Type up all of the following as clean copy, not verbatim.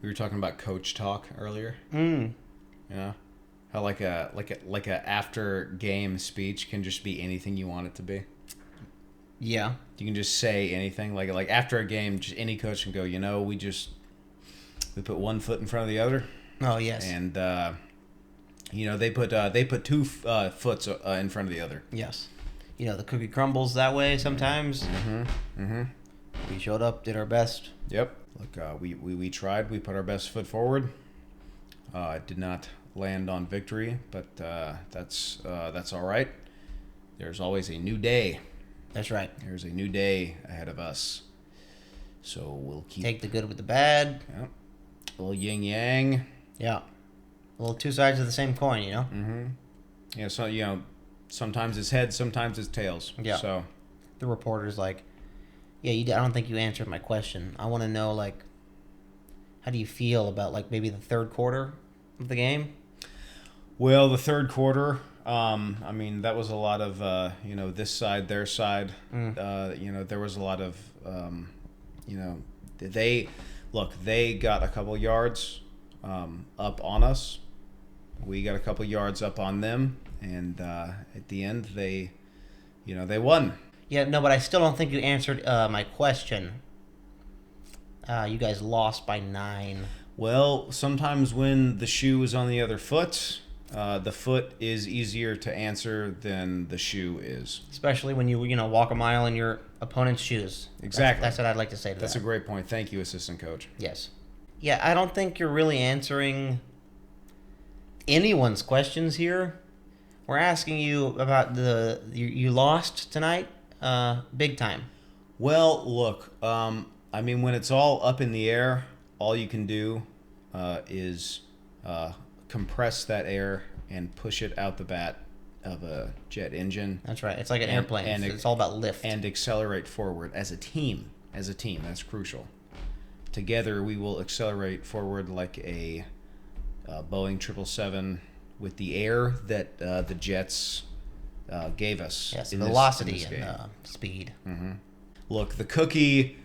We were talking about coach talk earlier. Mm. Yeah. How like a after game speech can just be anything you want it to be. Yeah. You can just say anything. Like after a game, just any coach can go, we put one foot in front of the other. Oh, yes. And they put two foots in front of the other. Yes. The cookie crumbles that way sometimes. Mm-hmm. We showed up, did our best. Yep. Look, we tried. We put our best foot forward. It did not land on victory, but that's all right. There's always a new day. That's right. There's a new day ahead of us. So we'll take the good with the bad. Yep. A little yin yang. Yeah. A little two sides of the same coin, Mm-hmm. Yeah. So sometimes it's heads, sometimes it's tails. Yeah. So the reporter's like, yeah, I don't think you answered my question. I want to know, like, how do you feel about, like, maybe the third quarter of the game? Well, the third quarter, that was a lot of, this side, their side. There was a lot of, they got a couple yards up on us. We got a couple yards up on them. And at the end, they won. Yeah, no, but I still don't think you answered my question. You guys lost by 9. Well, sometimes when the shoe is on the other foot, the foot is easier to answer than the shoe is. Especially when you walk a mile in your opponent's shoes. Exactly. That's what I'd like to say to that. That's a great point. Thank you, assistant coach. Yes. Yeah, I don't think you're really answering anyone's questions here. We're asking you about you lost tonight, big time. Well, look, when it's all up in the air, all you can do is compress that air and push it out the bat of a jet engine. That's right. It's like an airplane. It's all about lift. And accelerate forward as a team. That's crucial. Together, we will accelerate forward like a Boeing 777 with the air that the jets gave us. Yes, velocity and speed. Mm-hmm. Look, the cookie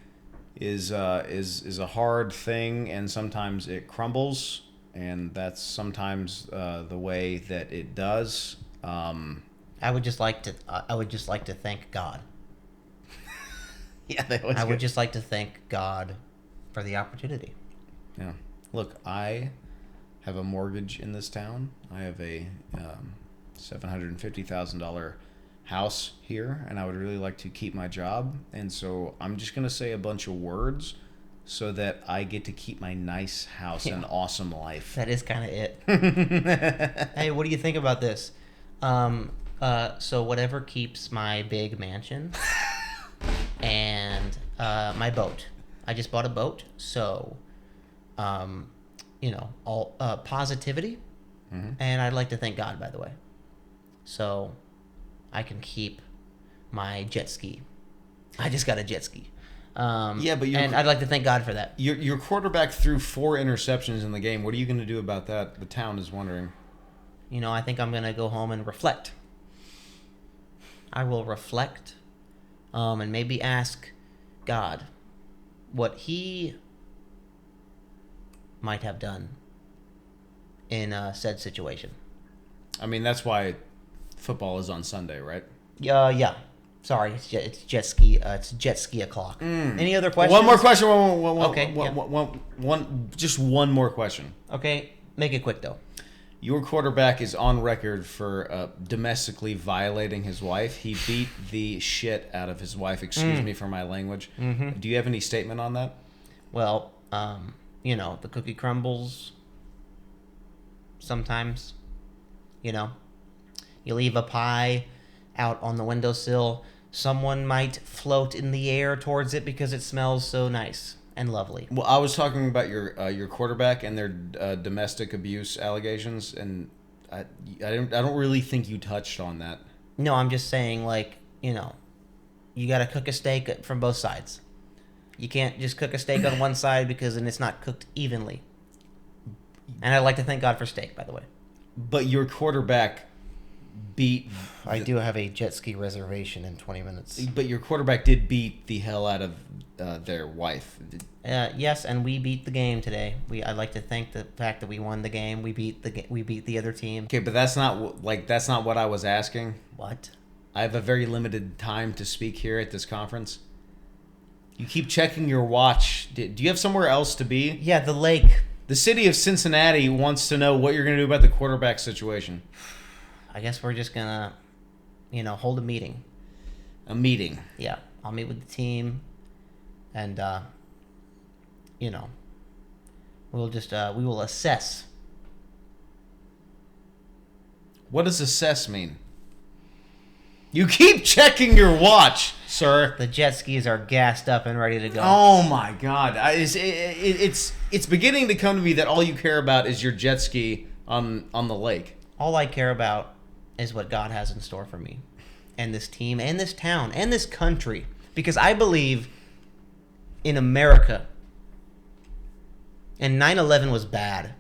is a hard thing, and sometimes it crumbles, and that's sometimes the way that it does. I would just like to thank God. Yeah, that was I good. would just like to thank God for the opportunity. Yeah. Look, I have a mortgage in this town. I have a $750,000 house here, and I would really like to keep my job. And so I'm just going to say a bunch of words so that I get to keep my nice house and awesome life. That is kind of it. Hey, what do you think about this? So whatever keeps my big mansion and my boat. I just bought a boat, so all positivity, and I'd like to thank God, by the way, so I can keep my jet ski. I just got a jet ski. And I'd like to thank God for that. Your quarterback threw 4 interceptions in the game. What are you going to do about that? The town is wondering. I think I'm going to go home and reflect. I will reflect, and maybe ask God what He might have done in said situation. That's why football is on Sunday, right? Yeah. Sorry, it's jet ski. It's jet ski o'clock. Any other questions? One more question. Just one more question. Okay, make it quick though. Your quarterback is on record for domestically violating his wife. He beat the shit out of his wife. Excuse me for my language. Mm-hmm. Do you have any statement on that? Well, the cookie crumbles sometimes. You leave a pie out on the windowsill. Someone might float in the air towards it because it smells so nice and lovely. Well, I was talking about your quarterback and their domestic abuse allegations, and I don't really think you touched on that. No, I'm just saying, you got to cook a steak from both sides. You can't just cook a steak on one side because then it's not cooked evenly. And I'd like to thank God for steak, by the way. But your quarterback beat. I do have a jet ski reservation in 20 minutes. But your quarterback did beat the hell out of their wife. Yes, and we beat the game today. I'd like to thank the fact that we won the game. We beat the other team. Okay, but that's not what I was asking. What? I have a very limited time to speak here at this conference. You keep checking your watch. Do you have somewhere else to be? Yeah, the lake. The city of Cincinnati wants to know what you're going to do about the quarterback situation. I guess we're just going to, hold a meeting. A meeting? Yeah. I'll meet with the team. And, we'll just, we will assess. What does assess mean? You keep checking your watch, sir. The jet skis are gassed up and ready to go. Oh my God! It's beginning to come to me that all you care about is your jet ski on the lake. All I care about is what God has in store for me, and this team, and this town, and this country, because I believe in America. And 9/11 was bad.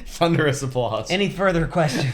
Thunderous applause. Any further questions?